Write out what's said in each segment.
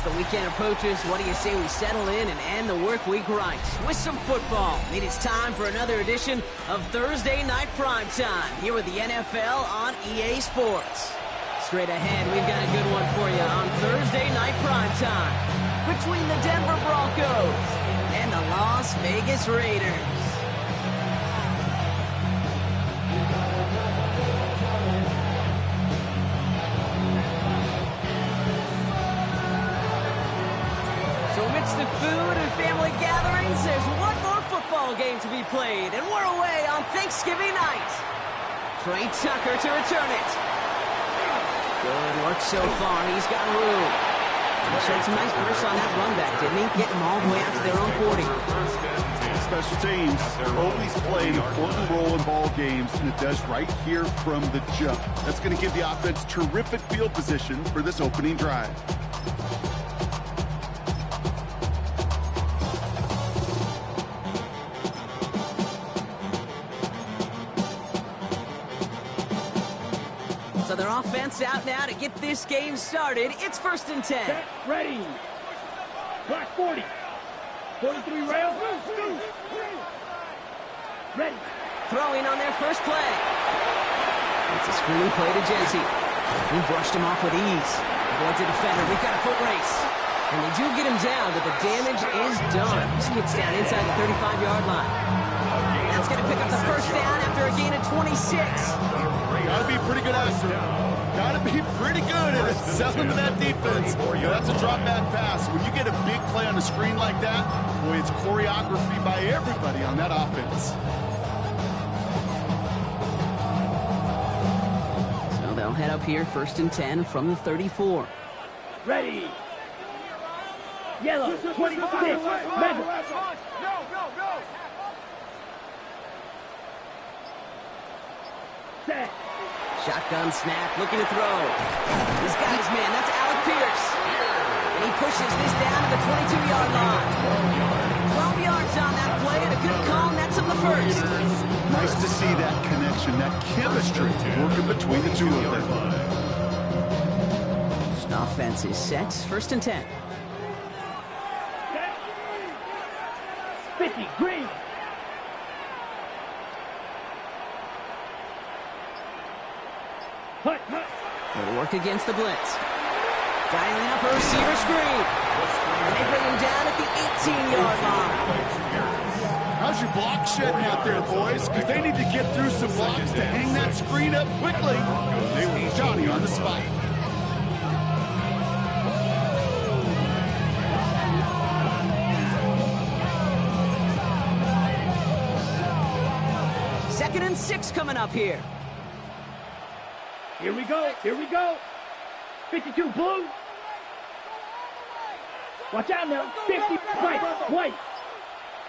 the weekend approaches, what do you say we settle in and end the work week right with some football? It is time for another edition of Thursday Night Primetime here with the NFL on EA Sports. Straight ahead, we've got a good one for you on Thursday Night Primetime between the Denver Broncos and the Las Vegas Raiders. The food and family gatherings, there's one more football game to be played, and we're away on Thanksgiving night. Trey Tucker to return it. Good work so far. He's got room. He showed some nice bursts on that run back, didn't he? Getting them all the way out to their own 40. Special teams always play an important role in ball games, and it does right here from the jump. That's going to give the offense terrific field position for this opening drive. So their offense out now to get this game started. It's 1st and 10. Set, ready. Clock 40. 43 rails. Ready. Throwing on their first play. It's a screen play to Genty. He brushed him off with ease. Avoids a defender. We've got a foot race. And they do get him down, but the damage is done. Skids down inside the 35-yard line. That's going to pick up the first down after a gain of 26. Gotta be pretty good after him. Gotta be pretty good at selling to that defense. That's a drop back pass. When you get a big play on a screen like that, boy, it's choreography by everybody on that offense. So they'll head up here 1st and 10 from the 34. Ready. Yellow, 26. Mega. Set. Shotgun snap, looking to throw. He's got his man. That's Alec Pierce. And he pushes this down to the 22-yard line. 12 yards on that play, and a good call, and that's on the first. Nice to see that connection, that chemistry working between the two of them. Offense is set. 1st and 10. 50, green. They'll work against the blitz. Dialing up a receiver screen. And they bring him down at the 18-yard line. How's your block shedding out there, boys? Because they need to get through some blocks to hang that screen up quickly. They were Johnny on the spot. Second and 6 coming up here. Here we go. Here we go. 52 blue. Watch out now. 50 white.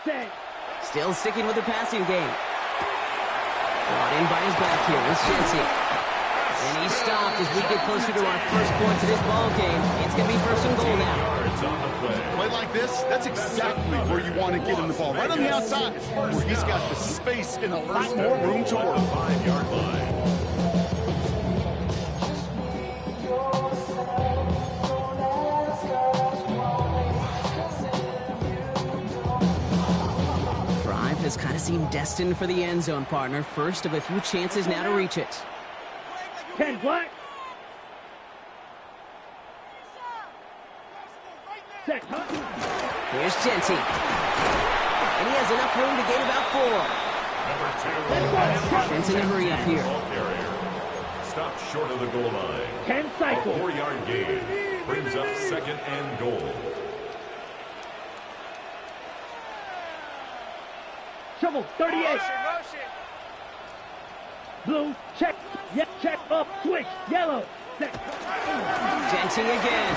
Set. Still sticking with the passing game. Brought in by his back here. It's Genty. And he's stopped as we get closer to our first points of this ball game. It's going to be 1st and goal now. Play like this, that's exactly where you want to get him the ball. Right on the outside, where he's got the space and a lot more room to work. 5-yard line. Has kind of seemed destined for the end zone, partner. First of a few chances now to reach it. 10 black. Set. Here's Genty. And he has enough room to gain about 4. Fenton a hurry up here. Stop short of the goal line. 10 cycle. A 4-yard gain brings up 2nd and goal. Shovel, 38. Blue, check. Yep, check up, switch. Yellow. Genty again.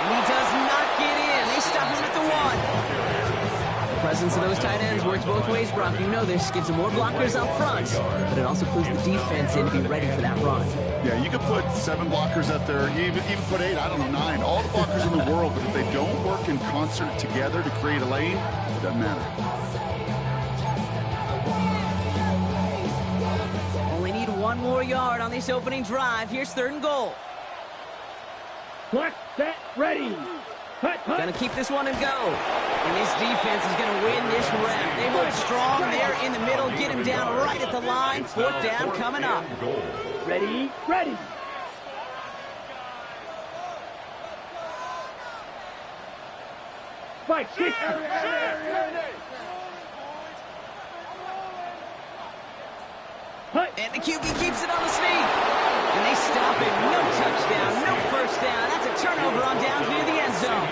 And he does not get in. They stop him at the 1. The presence of those tight ends works both ways, Brock. You know this. Gives them more blockers up front, but it also clues the defense in to be ready for that run. Yeah, you could put 7 blockers up there, even put 8, I don't know, 9. All the blockers in the world, but if they don't work in concert together to create a lane, it doesn't matter. One more yard on this opening drive. Here's 3rd and goal. Black, set, ready. Gonna keep this one and go. And this defense is gonna win this rep. They hold strong there in the middle. Get him down right at the line. Fourth down coming up. Ready, ready. Fight, kick. And the QB keeps it on the sneak. And they stop it. No touchdown, no first down. That's a turnover on downs near the end zone.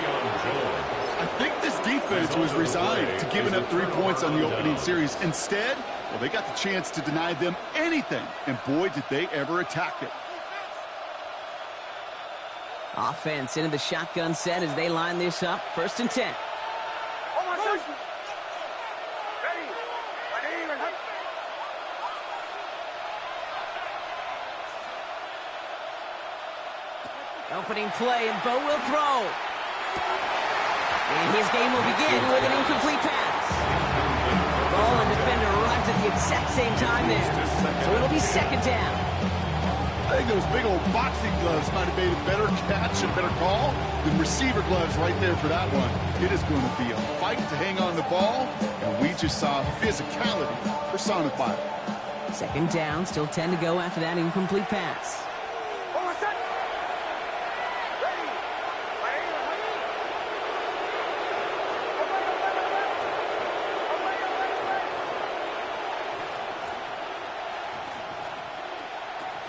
I think this defense was resigned to giving up 3 points on the opening series. Instead, well, they got the chance to deny them anything. And boy, did they ever attack it. Offense into the shotgun set as they line this up. 1st and 10. Opening play, and Bo will throw. And his game will begin with an incomplete pass. Ball and defender arrived at the exact same time there. So it'll be 2nd down. I think those big old boxing gloves might have made a better catch and better call than receiver gloves right there for that one. It is going to be a fight to hang on the ball, and we just saw physicality personified. 2nd down, still 10 to go after that incomplete pass.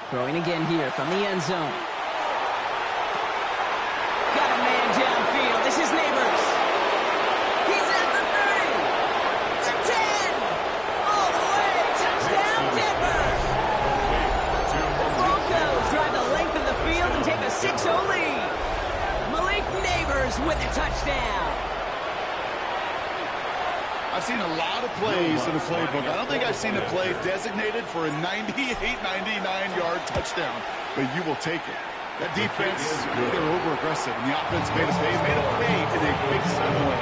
Throwing again here from the end zone. Got a man downfield. This is Neighbors. He's at the 30. The 10. All the way. Touchdown, Denver. The Broncos drive the length of the field and take a 6-0 lead. Malik Neighbors with a touchdown. I've seen a lot of plays in the playbook. I don't think I've seen a play designated for a 98, 99-yard touchdown, but you will take it. That defense, they're over-aggressive, and the offense made a pay in a big way.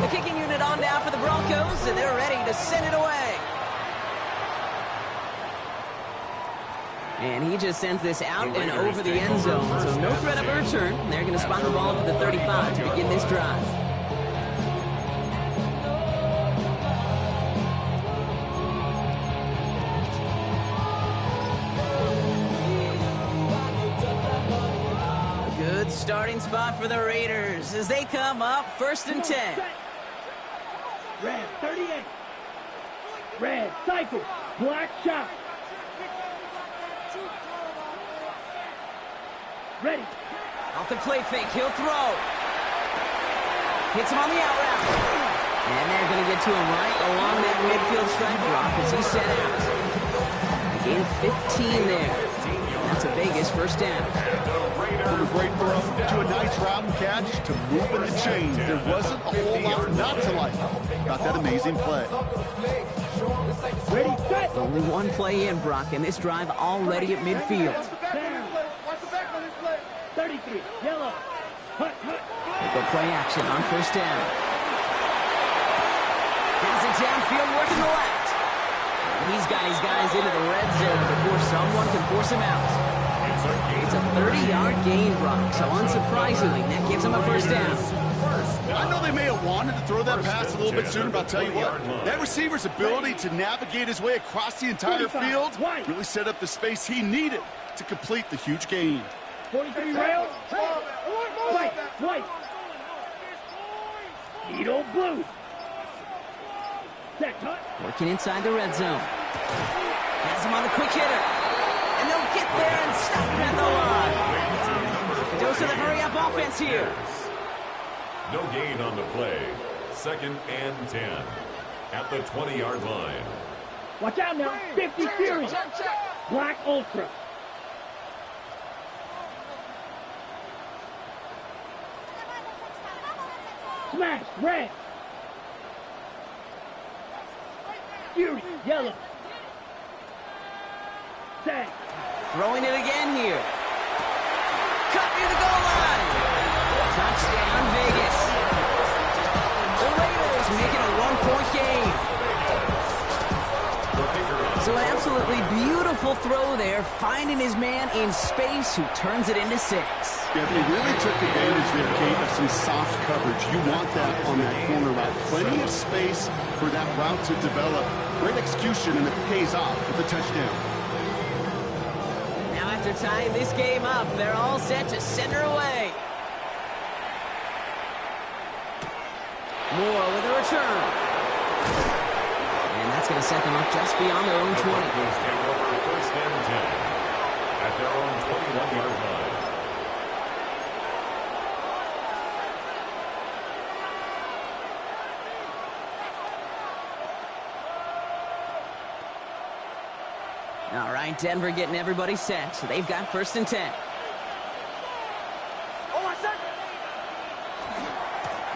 The kicking unit on now for the Broncos, and they're ready to send it away. And he just sends this out and over the end zone. So no threat of a return. They're going to spot the ball to the 35 to begin this drive. A good starting spot for the Raiders as they come up 1st and 10. Red, 38. Red, cycle. Black shot. Ready. Off the play fake, he'll throw. Hits him on the out route. And they're going to get to him right along that midfield stripe block as he set out. Gain 15 there. That's a Vegas 1st down. From a great throw to a nice route and catch to moving the chains. There wasn't a whole lot not to like about that amazing play. Ready, set. Only one play in, Brock, and this drive already at midfield. 33, yellow. Hut, hut. They go play action on 1st down. Has it downfield, working the left. And he's got his guys into the red zone before someone can force him out. It's a 30-yard gain, Brock, so unsurprisingly, that gives him a 1st down. I know they may have wanted to throw that pass a little bit sooner, but I'll tell you what, that receiver's ability to navigate his way across the entire field really set up the space he needed to complete the huge gain. 43 rails. White, white. Needle blue. Set, cut. Working inside the red zone. Has him on the quick hitter. And they'll get there and stop him at the line. Dose of the hurry-up offense here. No gain on the play. 2nd and 10 at the 20-yard line. Watch out now. 50 Fury. Black Ultra. Smash, red. Fury, yellow. Set. Throwing it again here. Cut near the goal line. Touchdown, Vegas. The Raiders making a 1-point game. So an absolutely beautiful throw there, finding his man in space who turns it into 6. Yeah, they really took advantage there, Kate, of some soft coverage. You want that on that corner route. Plenty of space for that route to develop. Great execution, and it pays off with the touchdown. Now after tying this game up, they're all set to send her away. Moore with a return. And that's going to set them up just beyond their own 20. Take over first and 10 at their own 21-yard line. All right, Denver getting everybody set, so they've got first and 10.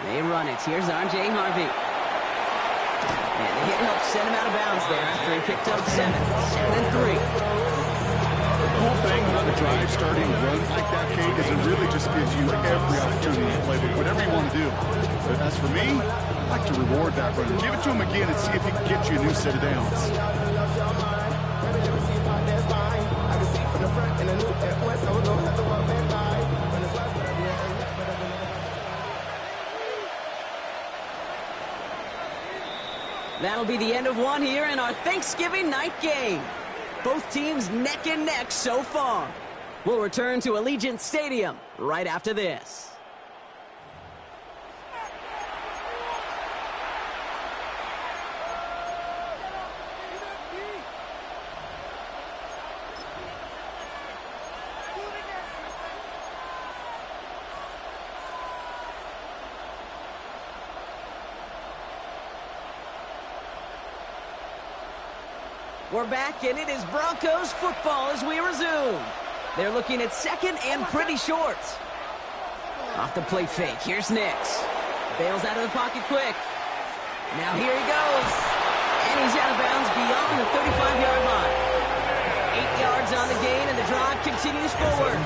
They run it. Here's R.J. Harvey. And the hit helps send him out of bounds there after he picked up 7. 2nd and 3. The cool thing about the drive starting runs like that, Kate, is it really just gives you every opportunity to play with whatever you want to do. But as for me, I like to reward that runner. Give it to him again and see if he can get you a new set of downs. That'll be the end of one here in our Thanksgiving night game. Both teams neck and neck so far. We'll return to Allegiant Stadium right after this. We're back, and it is Broncos football as we resume. They're looking at 2nd and pretty short. Off the play fake, here's Nix. Bails out of the pocket quick. Now here he goes. And he's out of bounds beyond the 35-yard line. 8 yards on the gain, and the drive continues forward.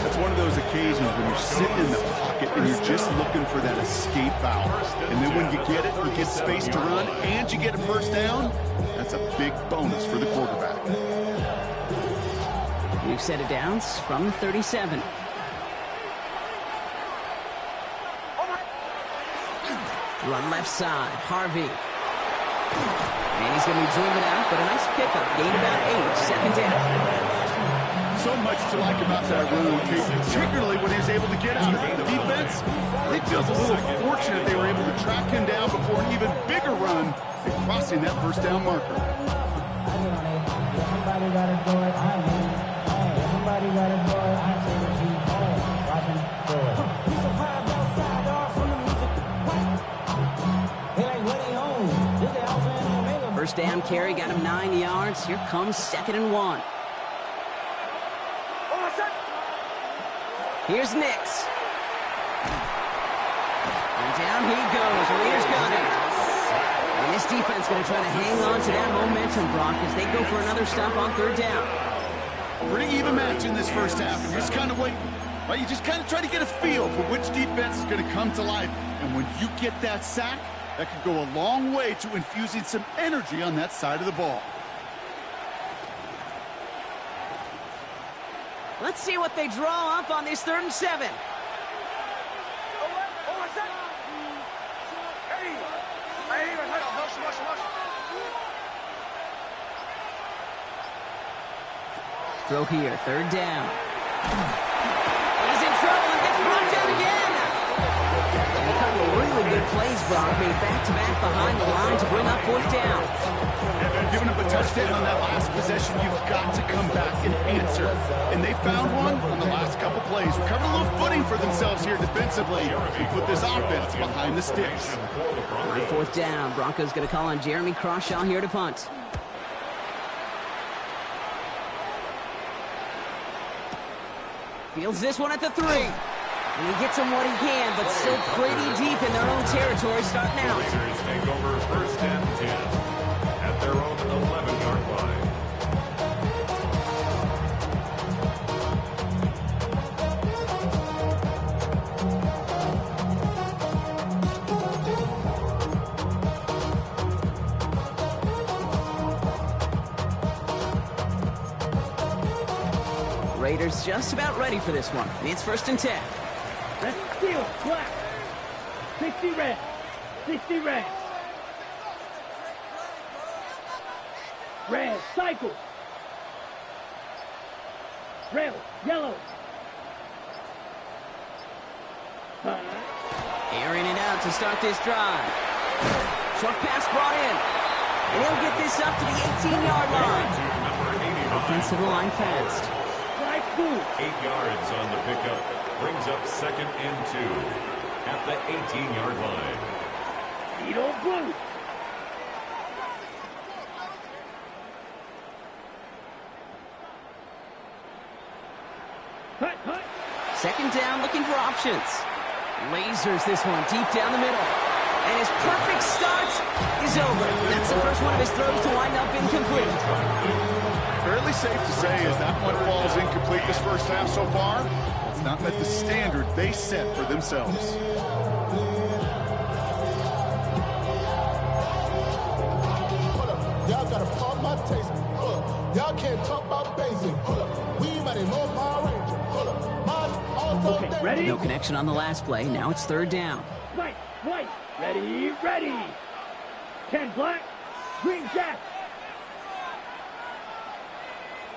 That's one of those occasions when you're sitting in the pocket and you're just looking for that escape valve. And then when you get it, you get space to run, and you get a first down. That's a big bonus for the quarterback. New set of downs from the 37. Run left side, Harvey. And he's going to be driven out, but a nice pickup. Gain about 8, 2nd down. So much to like about that run, particularly when he was able to get out. The defense, I think, feels a little fortunate they were able to track him down before an even bigger run and crossing that first down marker. Somebody got to do it. Somebody got to do it. I say what you watch him do it. He's a vibe outside, dog, from the music. He like, what he on? This is Alpha and Omega. First down carry got him 9 yards. Here comes 2nd and 1. Here's Nix. And down he goes. Raiders got him. And this defense going to try to hang on to that momentum, Brock, as they go for another stop on 3rd down. Pretty even match in this first half. And just kind of wait. Right? You just kind of try to get a feel for which defense is going to come to life. And when you get that sack, that could go a long way to infusing some energy on that side of the ball. Let's see what they draw up on this 3rd and 7. Throw here, 3rd down. He's in trouble and gets brought down again. And a couple of really good plays, Brock, made back-to-back behind the line to bring up 4th down. Giving up a touchdown on that last possession, you've got to come back and answer. And they found one on the last couple plays. Recovered a little footing for themselves here defensively and put this offense behind the sticks. 4th down. Broncos going to call on Jeremy Crawshaw here to punt. Fields this one at the 3. And he gets him what he can, but still pretty deep in their own territory starting out. Raiders take over first and 10 at their own 11-yard line. Raiders just about ready for this one. It's 1st and 10. Let's steal, black. 60 red. 60 red. Red, cycle. Red, yellow. Airing it out to start this drive. Short pass brought in. And he'll get this up to the 18-yard line. Offensive line fast. 8 yards on the pickup. Brings up 2nd and 2 at the 18-yard line. Edo blue. Hut, hut. 2nd down, looking for options. Lasers this one deep down the middle. And his perfect start is over. That's the first one of his throws to wind up incomplete. Fairly safe to say as that one falls incomplete this first half so far. It's not met the standard they set for themselves. Y'all gotta pump my taste. Y'all can't talk about basic. We mighty more Power Ranger. Okay, ready? No connection on the last play. Now it's 3rd down. White, white. Ready, ready. 10 black. Green jack.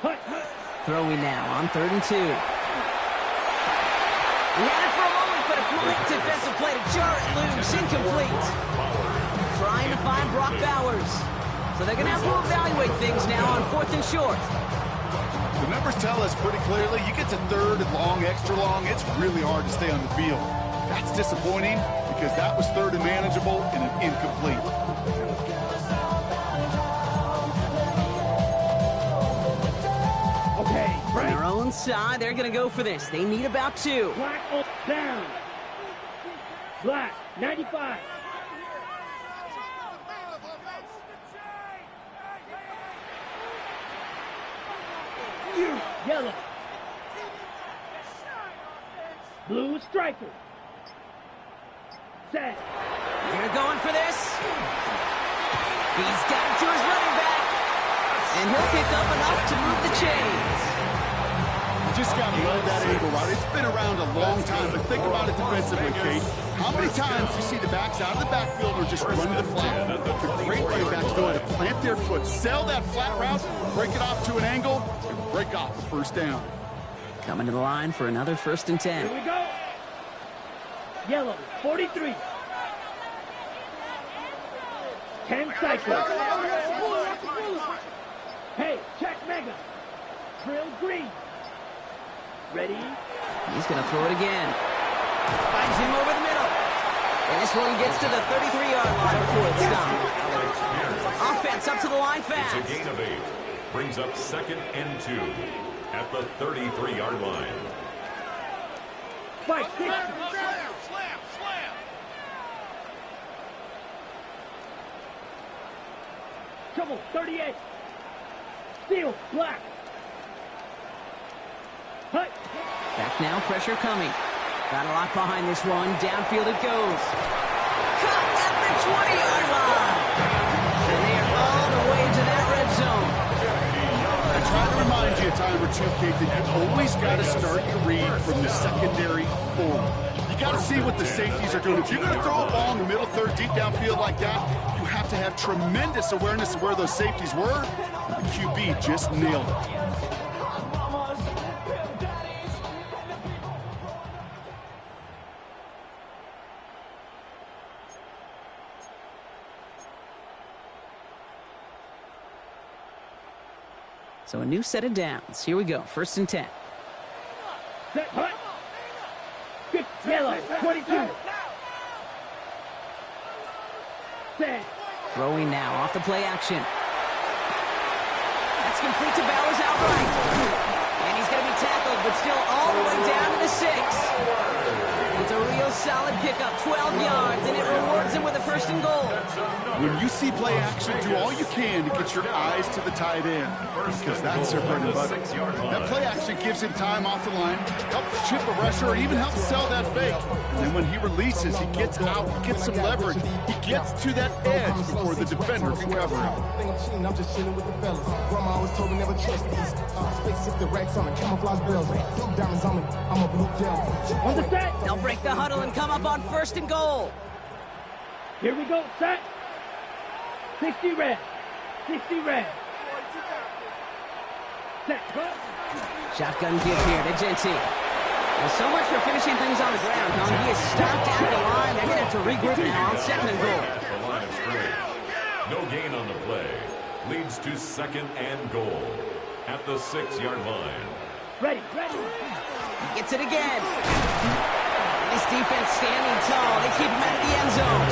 Hut, hut. Throwing now on 3rd and 2. He had it for a moment, but a great defensive play to jar it loose. Incomplete. Trying to find Brock Bowers. So they're going to have to evaluate things now on 4th and short. The numbers tell us pretty clearly, you get to 3rd and long, extra long, it's really hard to stay on the field. That's disappointing because that was 3rd and manageable and an incomplete. Okay, On their own side, they're going to go for this. They need about 2. Black down. Black, 95. Yellow. Blue striker. Set. They're going for this. He's got it to his running back. And he'll pick up enough to move the chains. You just got to love that angle route. It's been around a long time, but think about it defensively, Kate. How many times do you see the backs out of the backfield or just run to the flat? The great running backs know how to plant their foot, sell that flat route, break it off to an angle, and break off the 1st down. Coming to the line for another 1st and 10. Here we go. Yellow, 43. 10 cycles. Hey, check mega. Drill green. Ready? He's going to throw it again. Finds him over the middle. And this one gets to the 33-yard line before it's done. Offense up to the line fast. It's a gain of 8. Brings up 2nd and 2 at the 33-yard line. Fight, kick. Trouble, 38. Steel, black. Hut. Back now, pressure coming. Got a lot behind this one. Downfield it goes. Caught at the 20-yard line. And they are all the way to that red zone. I try to remind you a time or two, Kate, that you always got to start your read from the secondary forward. You got to see what the safeties are doing. If you're going to throw a ball in the middle third, deep downfield like that, you have to have tremendous awareness of where those safeties were. The QB just nailed it. So a new set of downs. Here we go. 1st and 10. Set, hut. Good, yellow, 22. Set. Throwing now off the play action. That's complete to Bowers outright. And he's going to be tackled, but still all the way down to the 6. It's a real solid pickup, 12 yards, and it rewards him with a 1st and goal. When you see play action, do all you can to get your eyes to the tight end, because that's their bread and butter. That play action gives him time off the line, helps chip a rusher, or even helps sell that fake. And then when he releases, he gets out, he gets some leverage. He gets to that edge before the defender can cover him. I'm just chilling with the fellas. Grandma always told me never trust these. Space if the racks on the camouflage bells. Blue diamonds on me, I'm a blue gel. On the set. They'll break the huddle and come up on 1st and goal. Here we go, set. 60 red. 60 red. Set, go. Shotgun give here to Genty. Well, so much for finishing things on the ground, Tom. He is stopped at the line. They're going to have to regroup now on 2nd and goal. At the line of scrimmage. No gain on the play. Leads to 2nd and goal at the 6-yard line. Ready, ready. He gets it again. This defense standing tall. They keep him out of the end zone.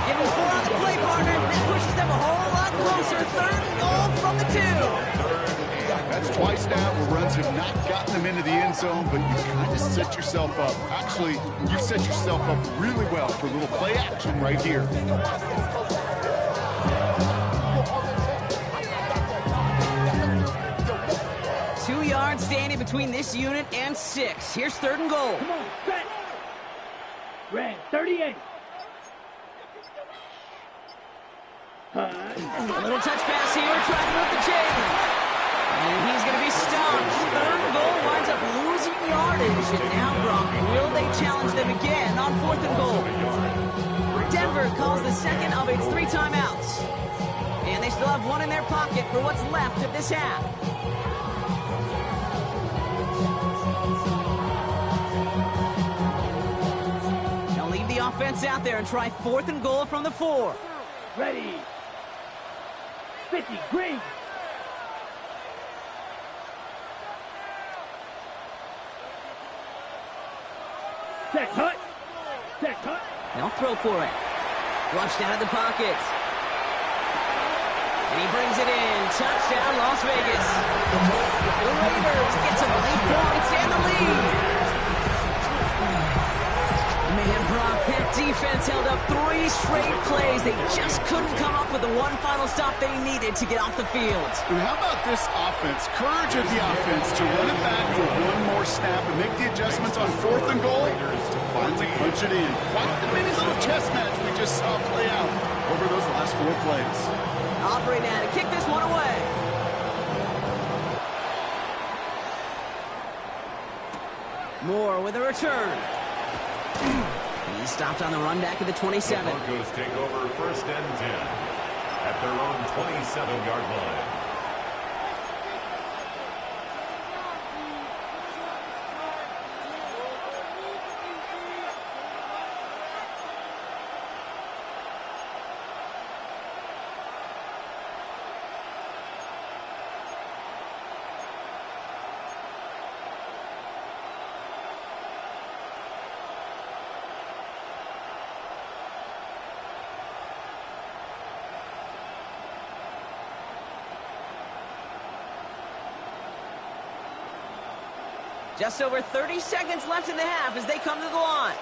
Give him 4 on the play, partner. That pushes them a whole lot closer. 3rd and goal from the 2. That's twice now where runs have not gotten them into the end zone, but you kind of set yourself up. Actually, you set yourself up really well for a little play action right here. 2 yards standing between this unit and 6. Here's 3rd and goal. Come on, set. Red, 38. A little touch pass here, trying to move the chain. And he's going to be stopped. 3rd and goal winds up losing yardage. And now, Gronk, will they challenge them again on 4th and goal? Denver calls the second of its 3 timeouts. And they still have 1 in their pocket for what's left of this half. They'll leave the offense out there and try 4th and goal from the 4. Ready. 50, green. Set, cut. Set, cut. They'll throw for it. Flushed out of the pocket. And he brings it in. Touchdown, Las Vegas. The Raiders get some late points and the lead. Man, Brock, that defense held up 3 straight plays. They just couldn't come up with the one final stop they needed to get off the field. And how about this offense? Courage of the offense to run it back for 1 more snap and make the adjustments on 4th and goal to finally punch it in. Quite the mini little chess match we just saw play out over those last 4 plays. Aubrey now to kick this one away. Moore with a return. He's stopped on the run back at the 27. The Broncos take over 1st and 10 at their own 27-yard line. Just over 30 seconds left in the half as they come to the line.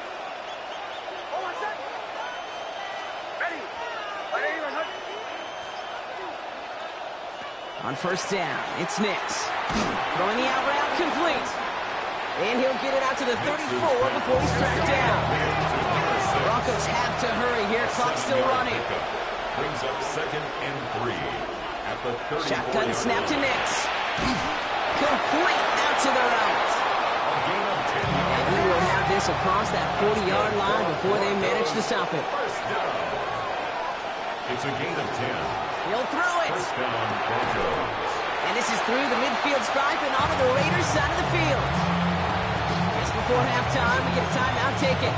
On 1st down, it's Nix. Throwing the out route complete. And he'll get it out to the 34 before he's tracked down. Broncos have to hurry here. Clock's still running. Brings up 2nd and 3 at the 34. Shotgun snap to Nix. Complete out to the right. And he will have this across that 40-yard line before they manage to stop it. 1st down. It's a gain of 10. He'll throw it. 1st down, Broncos. And this is through the midfield stripe and onto the Raiders side of the field. Just before halftime, we get a timeout taken.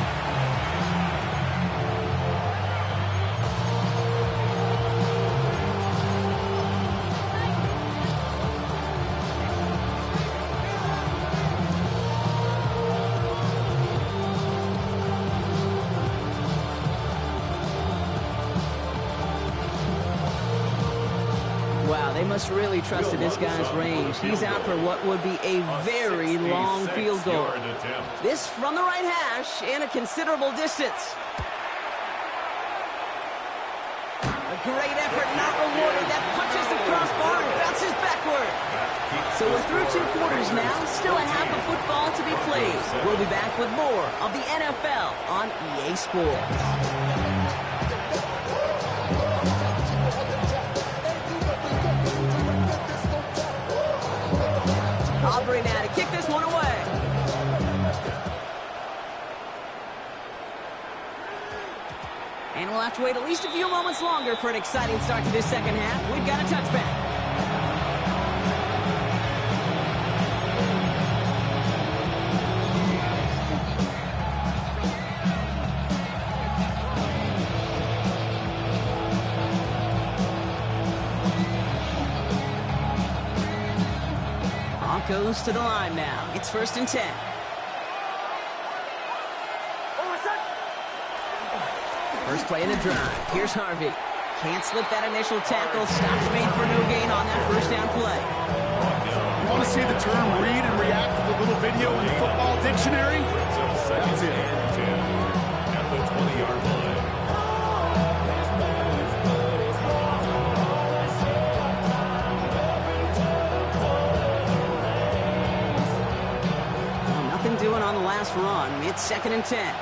Wow, they must really trust in this guy's range. He's out for what would be a very long field goal. This from the right hash and a considerable distance. A great effort not rewarded. That punches the crossbar and bounces backward. So we're through 2 quarters now. Still a half of football to be played. We'll be back with more of the NFL on EA Sports. kick this one away. And we'll have to wait at least a few moments longer for an exciting start to this second half. We've got a touchback. Goes to the line now. It's 1st and 10. First play of the drive. Here's Harvey. Can't slip that initial tackle. Stops made for no gain on that first down play. You want to see the term read and react to the little video in the football dictionary? That's it. At the 20-yard line. Doing on the last run. It's 2nd and 10.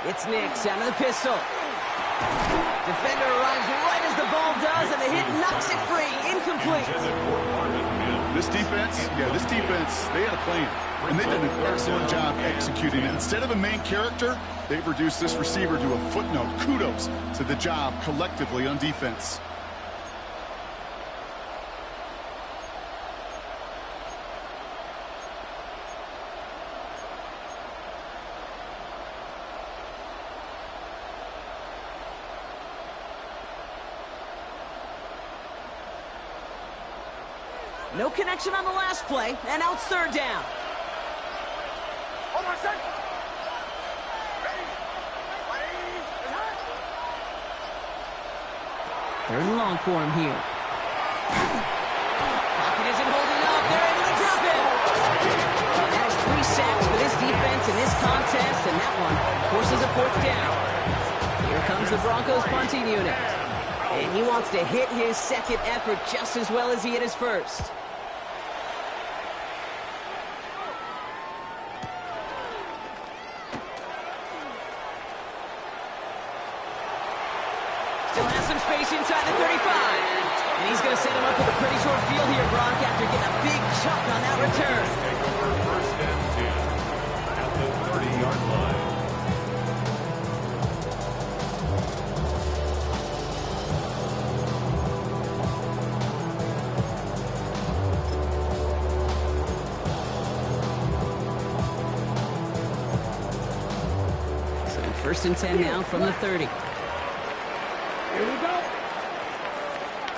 It's Nix out of the pistol. Defender arrives right as the ball does, and the hit knocks it free. Incomplete. This defense, they had a plan, and they did an excellent job executing it. Instead of a main character, they've reduced this receiver to a footnote. Kudos to the job collectively on defense. No connection on the last play, and now it's 3rd down. Third and long for him here. Pocket isn't holding up. They're able to drop it. And that is 3 sacks for this defense in this contest, and that one forces a 4th down. Here comes the Broncos punting unit. And he wants to hit his second effort just as well as he hit his first. Still has some space inside the 35. And he's going to set him up with a pretty short field here, Brock, after getting a big chunk on that return. Take over 1st and 10 at the 30-yard line. So 1st and 10 now from the 30. Here we go.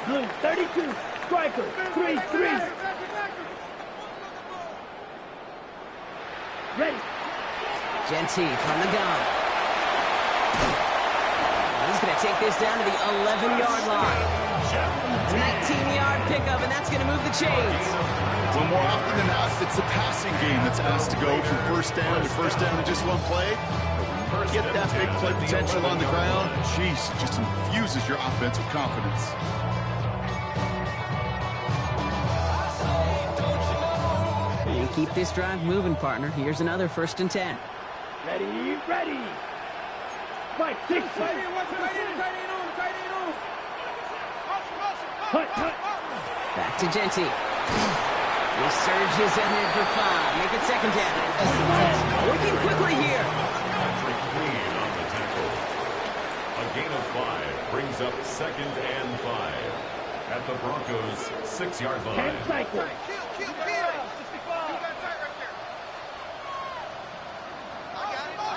Blue 32, striker 3-3. Ready. Genty from the gun. He's going to take this down to the 11-yard line. 19-yard pickup, and that's going to move the chains. Well, more often than not, it's the passing game that's asked to go from 1st down to 1st down in just one play. Get that big play potential on the ground. Jeez, it just infuses your offense with confidence. And keep this drive moving, partner. Here's another 1st and 10. Ready, ready. 5, 6. Hut. Back to Genty. He surges ahead for 5. Make it 2nd down. Working quickly here. Patrick Queen on the tackle. A gain of 5 brings up 2nd and 5 at the Broncos' 6-yard line. 10 cycles.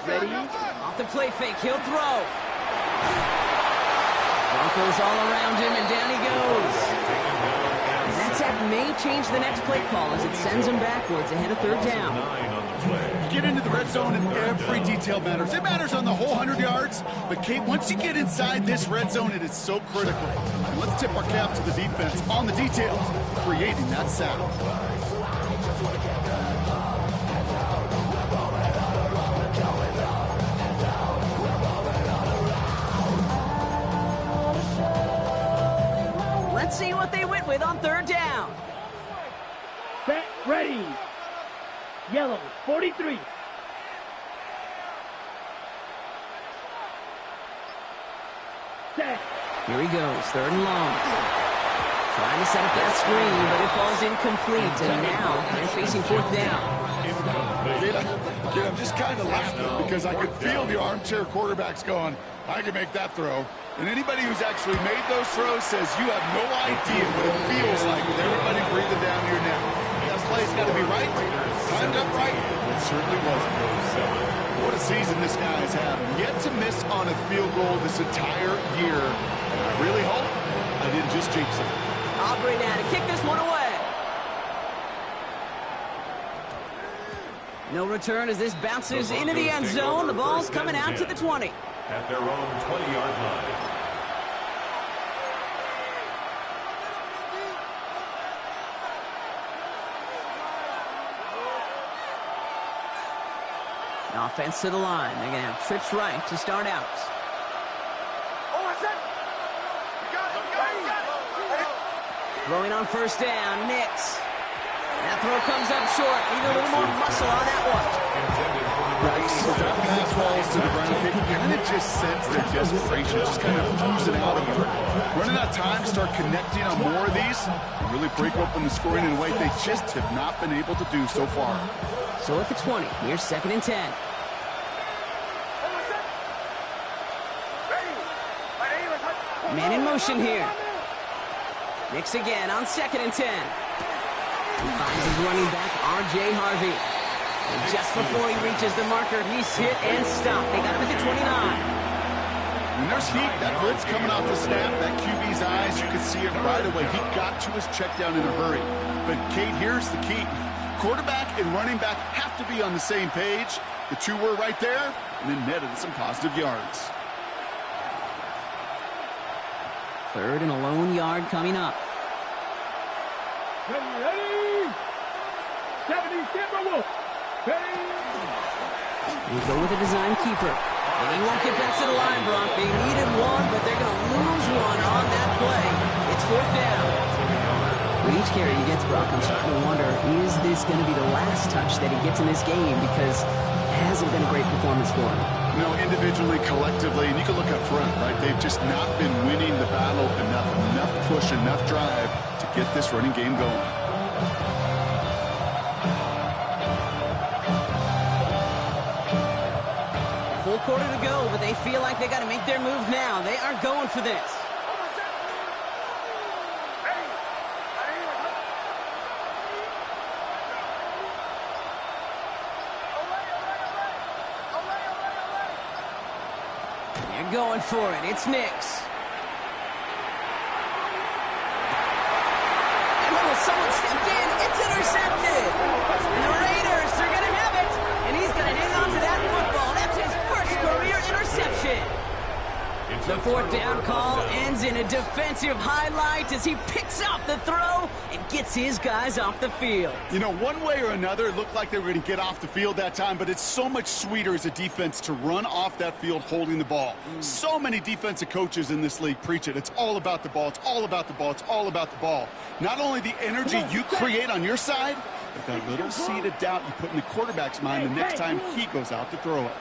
Ready? Off the play fake, he'll throw. Broncos all around him, and down he goes. And that sack may change the next play call as it sends him backwards ahead of 3rd down. 9 on the play. You get into the red zone and every detail matters. It matters on the whole 100 yards. But, Kate, once you get inside this red zone, it is so critical. And let's tip our cap to the defense on the details, creating that sack. Let's see what they went with on 3rd down. Set, ready. Yellow, 43. Set. Here he goes, 3rd and long. Trying to set up that screen, but it falls incomplete, and now they're facing 4th down. Again, I'm just kind of laughing because I could feel the armchair quarterbacks going, I can make that throw. And anybody who's actually made those throws says you have no idea what it feels like with everybody breathing down your neck. That play's got to be right, timed up right. It certainly wasn't. What a season this guy has had. Yet to miss on a field goal this entire year. And I really hope I didn't just jinx him. Aubrey now to kick this one away. No return as this bounces into the end zone. The ball's coming out to the 20. At their own 20-yard line. Offense to the line. They're going to have trips right to start out. Throwing on 1st down, Nix. That throw comes up short. Need a little more muscle on that one. As that pass falls to the ground, you kind of just sense their desperation, just kind of losing out of them. Running out of time to start connecting on more of these and really break open the scoring in a way they just have not been able to do so far. So at the 20, here's 2nd and 10. Man in motion here. Nix again on 2nd and 10. He finds his running back, R.J. Harvey. And just before he reaches the marker, he's hit and stopped. They got him at the 29. When there's heat, that blitz coming off the snap, that QB's eyes, you can see it right away. He got to his check down in a hurry. But, Kate, here's the key. Quarterback and running back have to be on the same page. The two were right there, and then netted some positive yards. 3rd and a lone yard coming up. Ready? 70 Timberwolves. We go with a design keeper. And he won't get back to the line, Brock. They needed one, but they're going to lose one on that play. It's 4th down. With each carry he gets, Brock, I'm starting to wonder, is this going to be the last touch that he gets in this game? Because it hasn't been a great performance for him. No, individually, collectively, and you can look up front, right? They've just not been winning the battle enough push, enough drive to get this running game going. Full quarter to go, but they feel like they got to make their move now. They are going for this. They're going for it. It's Nix. And someone stepped in. It's intercepted. And the Raiders are going to have it. And he's going to hang on to that football. That's his first career interception. The 4th down call ends in a defensive highlight as he picks out the throw and gets his guys off the field. You know, one way or another, it looked like they were going to get off the field that time, but it's so much sweeter as a defense to run off that field holding the ball. So many defensive coaches in this league preach it. It's all about the ball. It's all about the ball. It's all about the ball. Not only the energy you create on your side, but that little seed of doubt you put in the quarterback's mind the next time he goes out to throw it.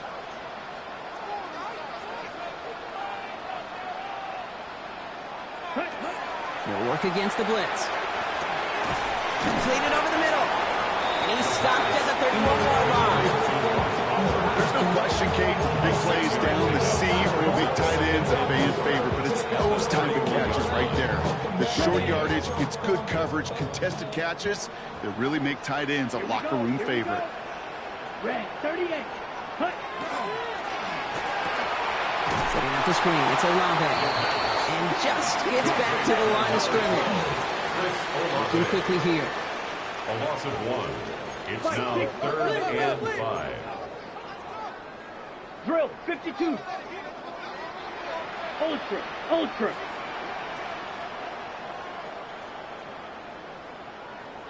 He'll work against the blitz. Completed over the middle. And he's stopped at the 31-yard line. There's no question, Kate, big plays down the seam, real big tight ends, a fan favorite, but it's those type of catches right there. The short yardage, it's good coverage, contested catches that really make tight ends a locker room favorite. Red 38. Cut. Setting up the screen. It's Olave. And just gets back to the line of scrimmage. Looking quickly here. A loss of 1. It's now 3rd and 5. Drill 52. Ultra.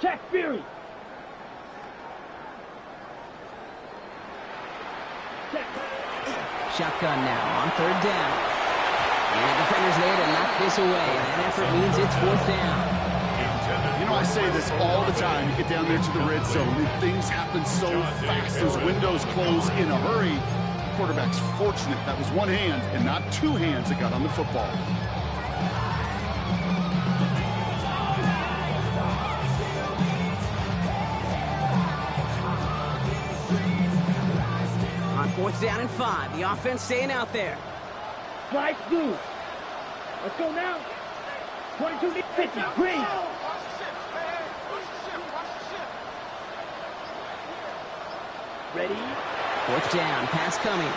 Jack Fury. Shotgun now on 3rd down. And the defender's there to knock this away. And that effort means it's 4th down. You know, I say this all the time. You get down there to the red zone, and things happen so fast. Those windows close in a hurry. quarterback's fortunate that was one hand and not two hands that got on the football. On 4th down and 5, the offense staying out there. Slice blue. Let's go now. 22 50. Green. Ready? 4th down, pass coming.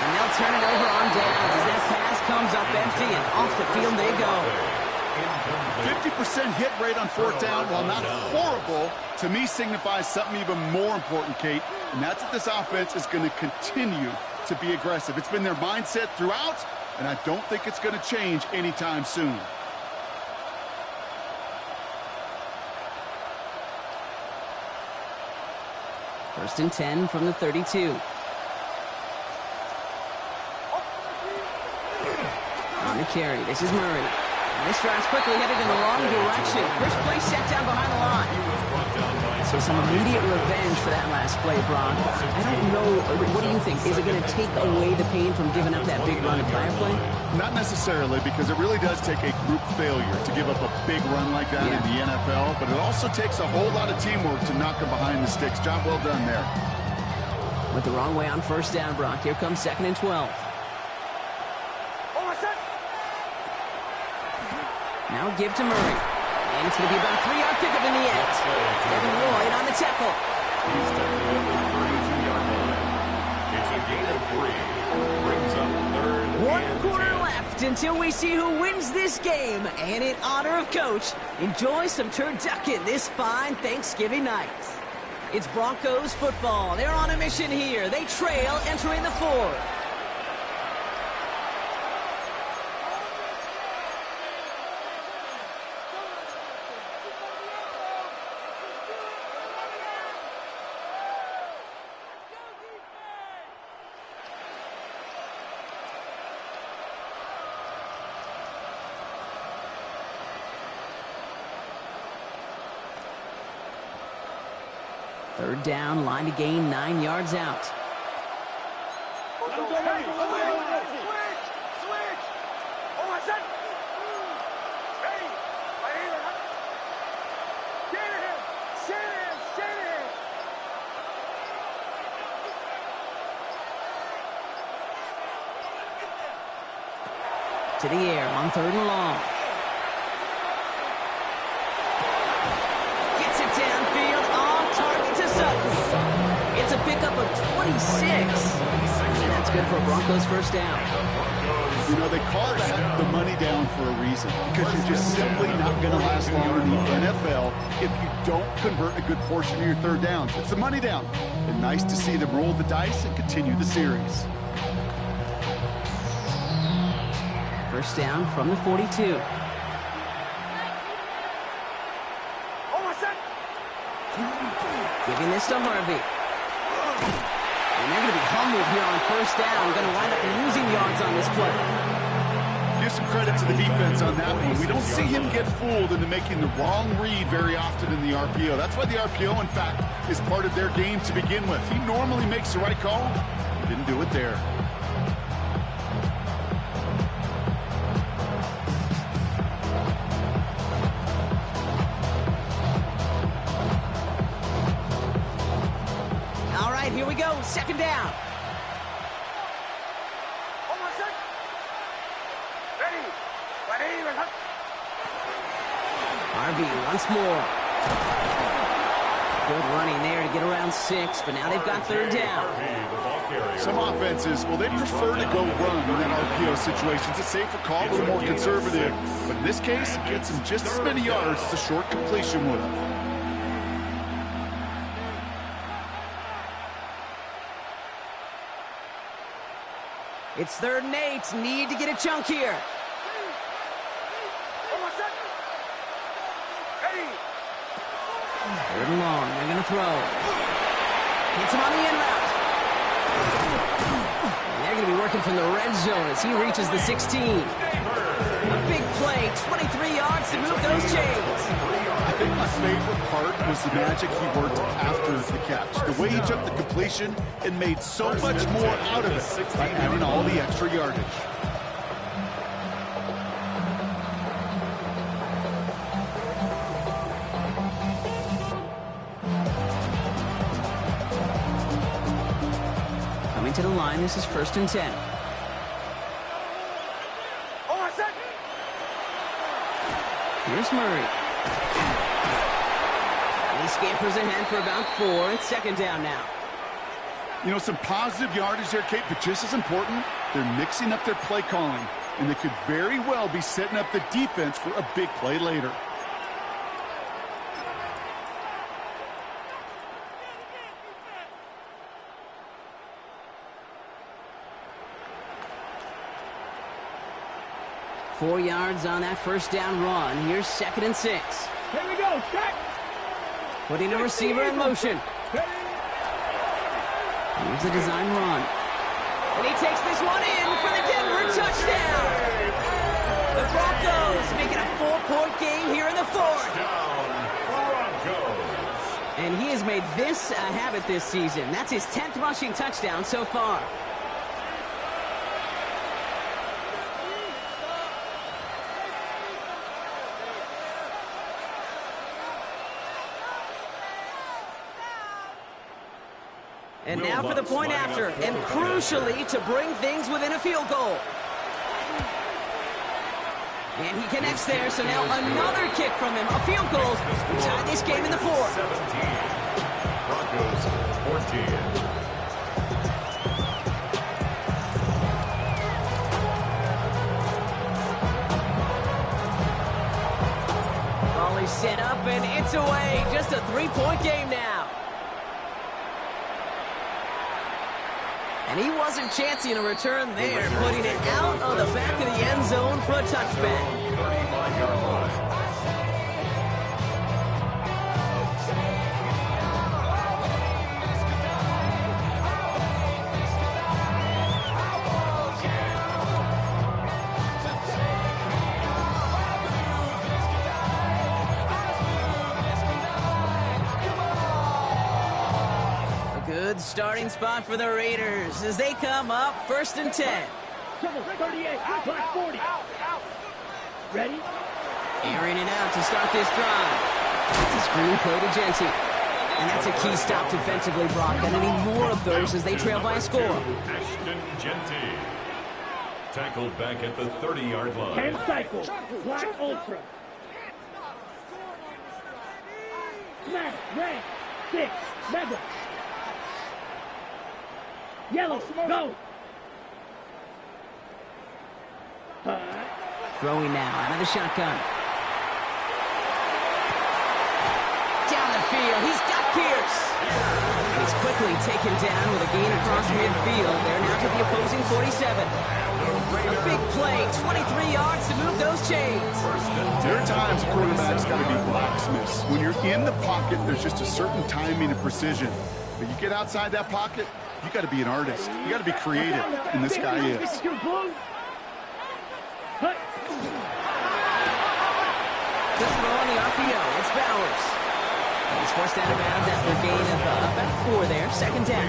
And they'll turn it over on downs as that pass comes up empty and off the field they go. 50% hit rate on 4th down, while not horrible, to me signifies something even more important, Kate, and that's that this offense is going to continue to be aggressive. It's been their mindset throughout, and I don't think it's going to change anytime soon. First and 10 from the 32. On the carry, this is Murray. And this drive's quickly headed in the wrong direction. First play set down behind the line. So some immediate revenge for that last play, Brock. I don't know, what do you think? Is it going to take away the pain from giving up that big run at prior play? Not necessarily, because it really does take a group failure to give up a big run like that in the NFL, but it also takes a whole lot of teamwork to knock them behind the sticks. Job well done there. Went the wrong way on 1st down, Brock. Here comes 2nd and 12. Now give to Murray. And it's going to be about a 3-yard pickup in the end. Devin Lloyd on the tackle. He's tackled at the 32-yard line. It's a gain of 3. Brings up 3rd One and quarter 10. left until we see who wins this game. And in honor of Coach, enjoy some turducken this fine Thanksgiving night. It's Broncos football. They're on a mission here. They trail entering the 4th. Third down, line to gain 9 yards out. To the air on 3rd and long. Gets it downfield, on target to Sutton. It's a pickup of 26. And that's good for a Broncos first down. You know, they call that the money down for a reason, because you're just simply not going to last long in the NFL if you don't convert a good portion of your 3rd downs. It's the money down. And nice to see them roll the dice and continue the series. First down from the 42. Giving this to Harvey. And they're going to be humbled here on 1st down. Going to wind up losing yards on this play. Give some credit to the defense on that one. We don't see him get fooled into making the wrong read very often in the RPO. That's why the RPO, in fact, is part of their game to begin with. He normally makes the right call. He didn't do it there. Here we go, 2nd down. Harvey once more. Good running there to get around 6, but now they've got 3rd down. Some offenses, well, they prefer to go run in that RPO situation. It's a safer call, a little more conservative. But in this case, it gets him just as many yards as a short completion would have. It's 3rd and 8. Need to get a chunk here. Third and long. They're going to throw. Hits him on the in route. And they're going to be working from the red zone as he reaches the 16. A big play. 23 yards to move those chains. I think my favorite part was the magic he worked after the catch. The way he took the completion and made so much more out of it by adding all the extra yardage. Coming to the line, this is 1st and 10. Here's Murray. And he scampers ahead for about 4. It's 2nd down now. You know, some positive yardage there, Kate, but just as important, they're mixing up their play calling, and they could very well be setting up the defense for a big play later. Four yards on that 1st down run. Here's 2nd and 6. Here we go, check. Putting a receiver in motion. Here's a design run. And he takes this one in for the Denver touchdown. The Broncos making a 4-point game here in the 4th. And he has made this a habit this season. That's his 10th rushing touchdown so far. And now for the point after, and crucially to bring things within a field goal. And he connects there, so now another kick from him, a field goal to tie this game in the 4th. 17. Broncos 14. Ball is set up, and it's away. Just a 3-point game now. And he wasn't chancing a return there, putting it out of the back of the end zone for a touchback. 35-yard line. Good starting spot for the Raiders as they come up 1st and 10. 38, plus 40. Ready? Airing it out to start this drive. It's a screen play to Genty. And that's a key stop defensively, Brock. Gonna need more of those as they trail by a score. Ashton Genty. Tackled back at the 30-yard line. 10 cycles. Black Ultra. Black, red, 6, mega. Yellow, go. Throwing now out of the shotgun. Down the field, he's got Pierce. He's quickly taken down with a gain across midfield. They're now to the opposing 47. A big play, 23 yards to move those chains. There are times quarterbacks got to be blacksmiths. When you're in the pocket, there's just a certain timing and precision. But you get outside that pocket, you got to be an artist. You got to be creative, and this guy is. Just throw on the RPO. It's Bowers. He's forced out of bounds after a gain of about 4 there. 2nd down.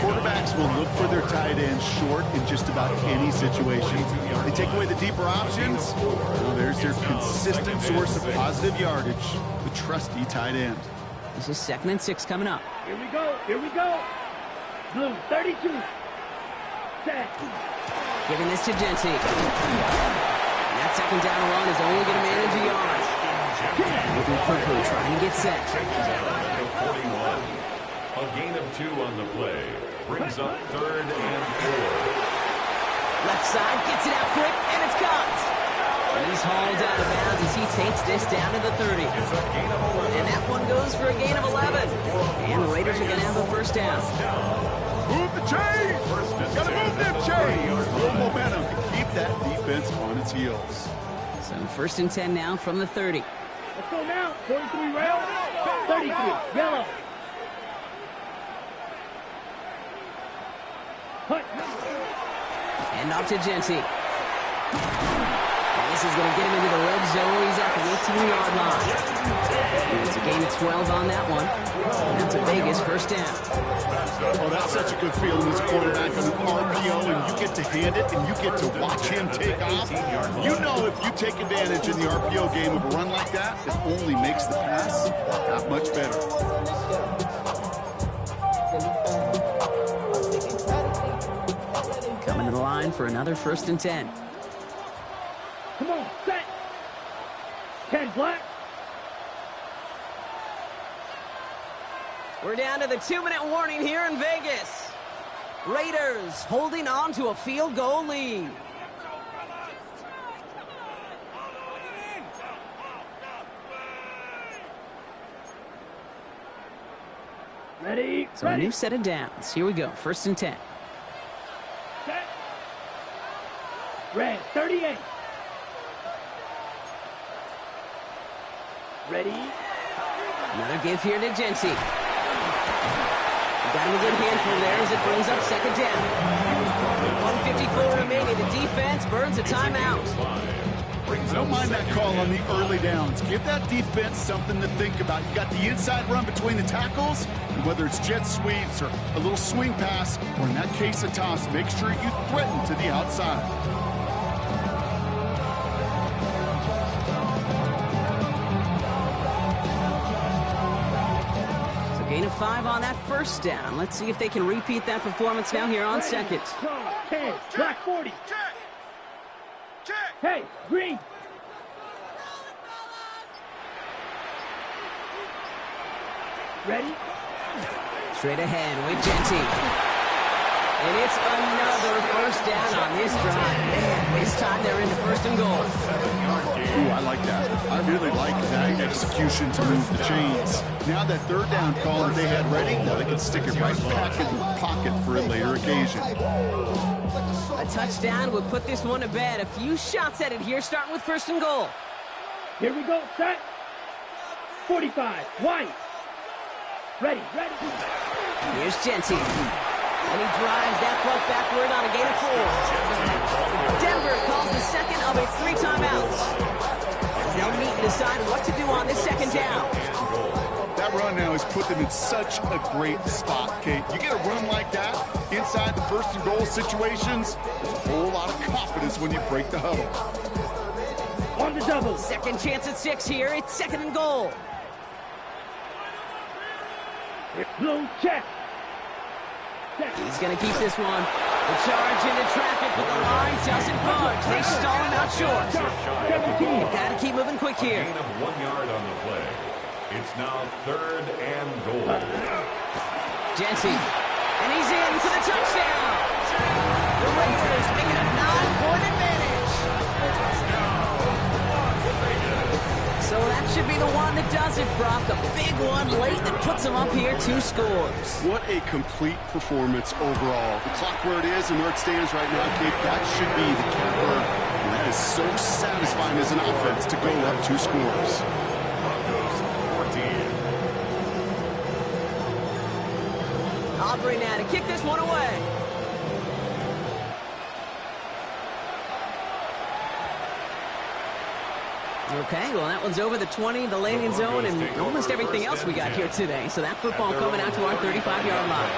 Quarterbacks will look for their tight ends short in just about any situation. They take away the deeper options. Well, there's their consistent source of positive yardage, the trusty tight end. This is 2nd and 6 coming up. Here we go. Here we go. Blue, 32. Set. Giving this to Genty. And that 2nd down run is only going to manage a yard. Moving quickly, trying to get set. 41. A gain of 2 on the play. Brings up 3rd and 4. Left side, gets it out quick, and it's caught. And he's hauled out of bounds as he takes this down to the 30. And that one goes for a gain of 11. And the Raiders are going to have a 1st down. Move the chains! Gotta move them chains! A little momentum to keep that defense on its heels. So 1st and 10 now from the 30. Let's go now. 43 rail. 33. Yellow. Hut. And off to Genty. And This is going to get him into the red zone. He's at the 18-yard line. It's a gain of 12 on that one. And that's a Vegas first down. Oh, that's such a good feeling as a quarterback on an RPO, and you get to hand it, and you get to watch him take off. You know if you take advantage in the RPO game of a run like that, it only makes the pass that much better. Coming to the line for another 1st and 10. Come on, set. 10 black. We're down to the 2-minute warning here in Vegas. Raiders holding on to a field goal lead. Ready, So a ready. new set of downs. Here we go, 1st and 10. Set. Red, 38. Ready. Another give here to Genty. Got him a good handful there as it brings up 2nd down. 1:54 remaining. The defense burns a timeout. I don't mind that call on the early downs. Give that defense something to think about. You got the inside run between the tackles, and whether it's jet sweeps or a little swing pass, or in that case a toss, make sure you threaten to the outside. Gain of 5 on that 1st down. Let's see if they can repeat that performance now here on 2nd. 10, black 40. Hey, green. Ready? Straight ahead with Genty. And it's another 1st down on this drive. Man, this time they're in the 1st and goal. Ooh, I like that. I really like that execution to move the chains. Now that 3rd down call that they had ready, now they can stick it right back in the pocket for a later occasion. A touchdown would put this one to bed. A few shots at it here, starting with 1st and goal. Here we go, set. 45, white. Ready, ready. Here's Genty. And he drives that puck backward on a gain of 4. Denver calls the 2nd of its 3 timeouts. They'll meet and decide what to do on this 2nd down. That run now has put them in such a great spot, Kate. You get a run like that inside the 1st and goal situations, there's a whole lot of confidence when you break the huddle. On the double. 2nd chance at 6 here. It's 2nd and goal. Blue check. He's going to keep this one. The charge into traffic, but the line doesn't budge. They stall him out short. They've got to keep moving quick here. Gain of 1 yard on the play. It's now 3rd and goal. Genty. And he's in for the touchdown. The Raiders make it a 9-point advantage. So that should be the one that does it, Brock. A big one late that puts them up here 2 scores. What a complete performance overall. The clock where it is and where it stands right now, Kate, that should be the capper. And that is so satisfying as an offense to go up 2 scores. Broncos 14. Aubrey now to kick this one away. Okay, well, that one's over the 20, the landing zone, and almost everything else we got here today. So that football coming out to our 35-yard line.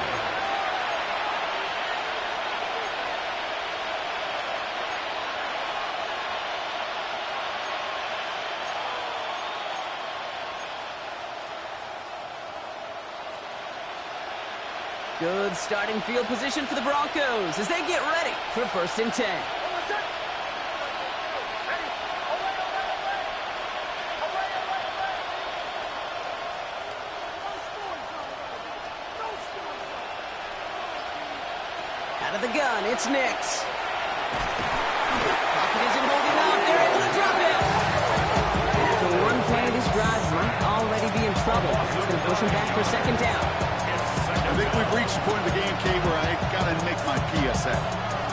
Good starting field position for the Broncos as they get ready for 1st and 10. Out of the gun, it's Nix. Pocket isn't holding up. They're able to drop it. After one play, this drive might already be in trouble. It's going to push him back for 2nd down. I think we've reached the point of the game, Kate, where I got to make my PSA.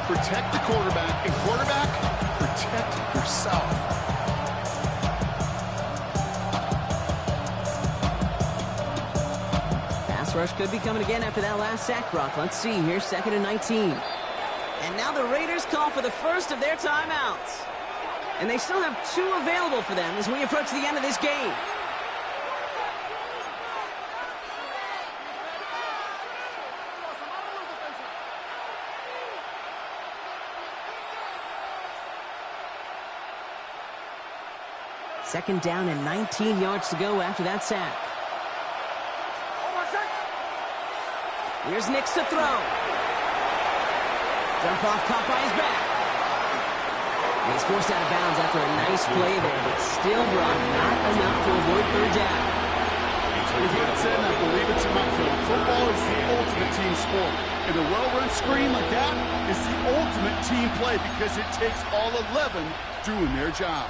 Protect the quarterback, and quarterback, protect yourself. Pass rush could be coming again after that last sack, Brock. Let's see. Here's 2nd and 19. And now the Raiders call for the first of their timeouts. And they still have 2 available for them as we approach the end of this game. Second down and 19 yards to go after that sack. Here's Nix to throw. Dump off caught by his back. And he's forced out of bounds after a nice play there, but still brought not enough to avoid third down. We've heard it said, and I believe it to my core, football is the ultimate team sport. And a well-run screen like that is the ultimate team play because it takes all 11 doing their job.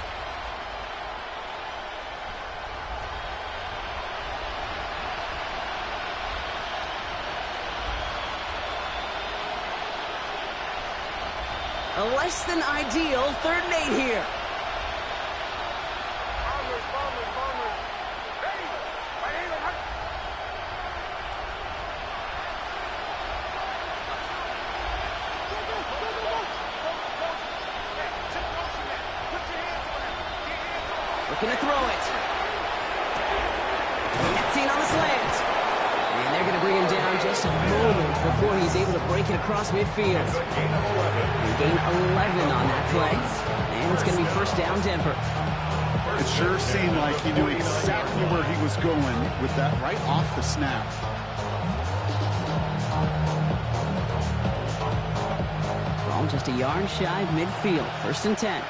A less than ideal 3rd and 8 here. Looking to throw it. Seen on the slant. And they're going to bring him down just a moment before he's able to break it across midfield. He gained 11 on that play. And it's going to be first down, Denver. It sure seemed like he knew exactly where he was going with that right off the snap. Ball just a yard shy of midfield. First and 10.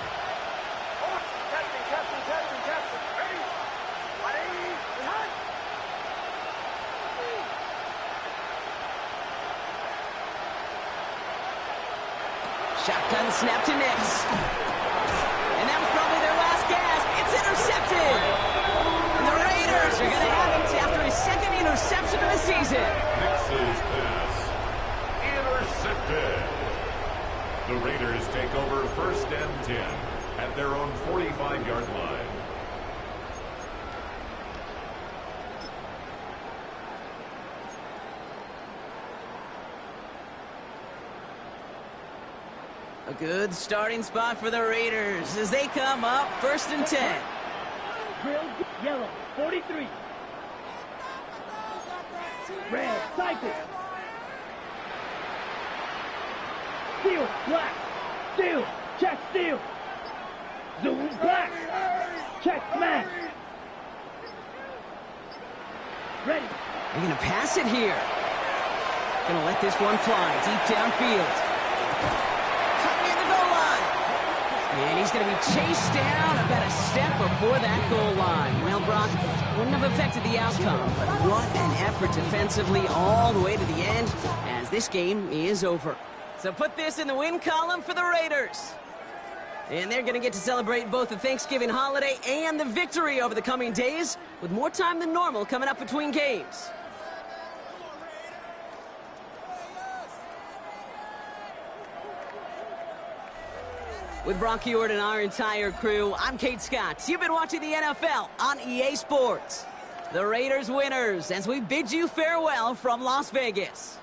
Shotgun snap to Nix. And that was probably their last gasp. It's intercepted. And the Raiders are going to have it after his 2nd interception of the season. Nix's pass intercepted. The Raiders take over first and 10 at their own 45-yard line. A good starting spot for the Raiders as they come up first and 10. Grilled yellow, 43. Red, Cypress. Steel, black. Steel, check steel. Zoom, black. Check smash. Ready. They're going to pass it here. Going to let this one fly deep downfield. And he's going to be chased down about a step before that goal line. Well, Brock, wouldn't have affected the outcome, but what an effort defensively all the way to the end as this game is over. So put this in the win column for the Raiders. And they're going to get to celebrate both the Thanksgiving holiday and the victory over the coming days with more time than normal coming up between games. With Brock Huard and our entire crew, I'm Kate Scott. You've been watching the NFL on EA Sports. The Raiders winners as we bid you farewell from Las Vegas.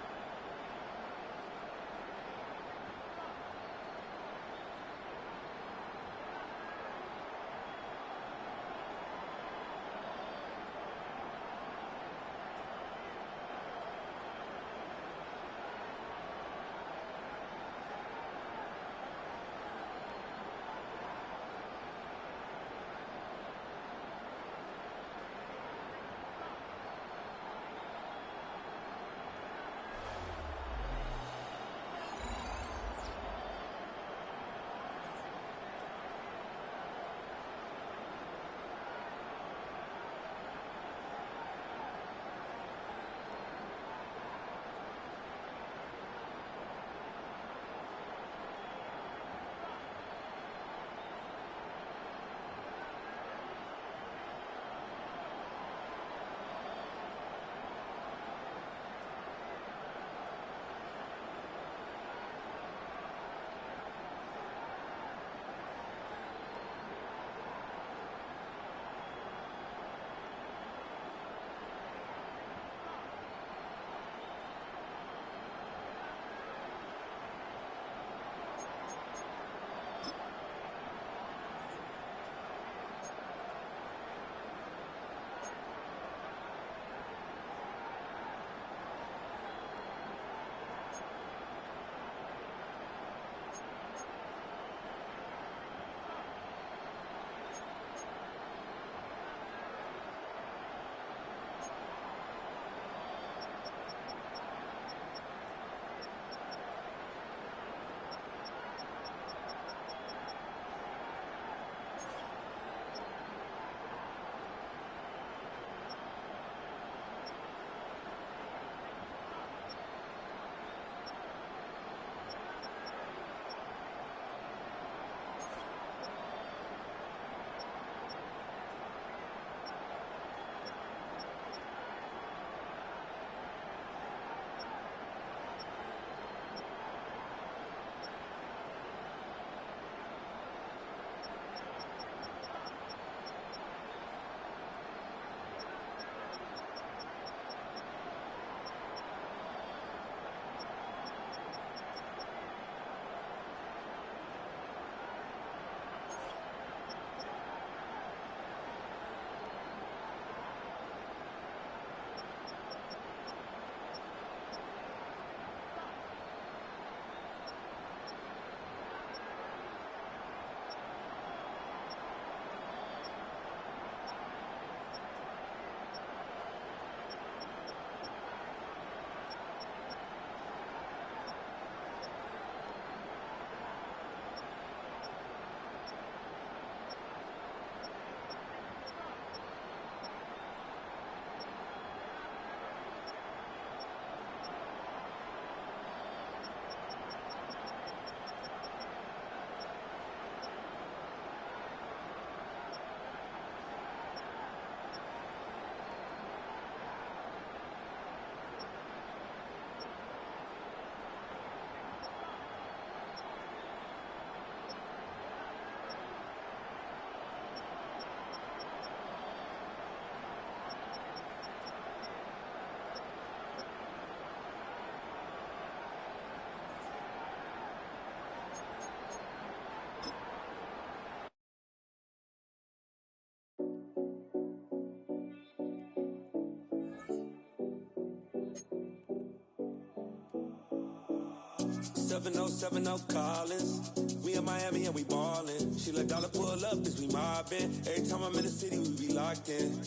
7070 Collins. We in Miami and we ballin'. She let dollar pull up as we mobbin'. Every time I'm in the city, we be locked in.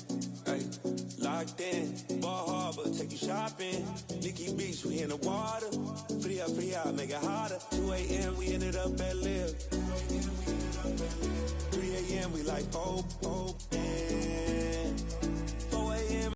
Ay, locked in. Ball Harbor, take you shopping. Nikki Beach, we in the water. Fria, make it hotter. 2 a.m., we ended up at Live. 3 a.m., we like, oh.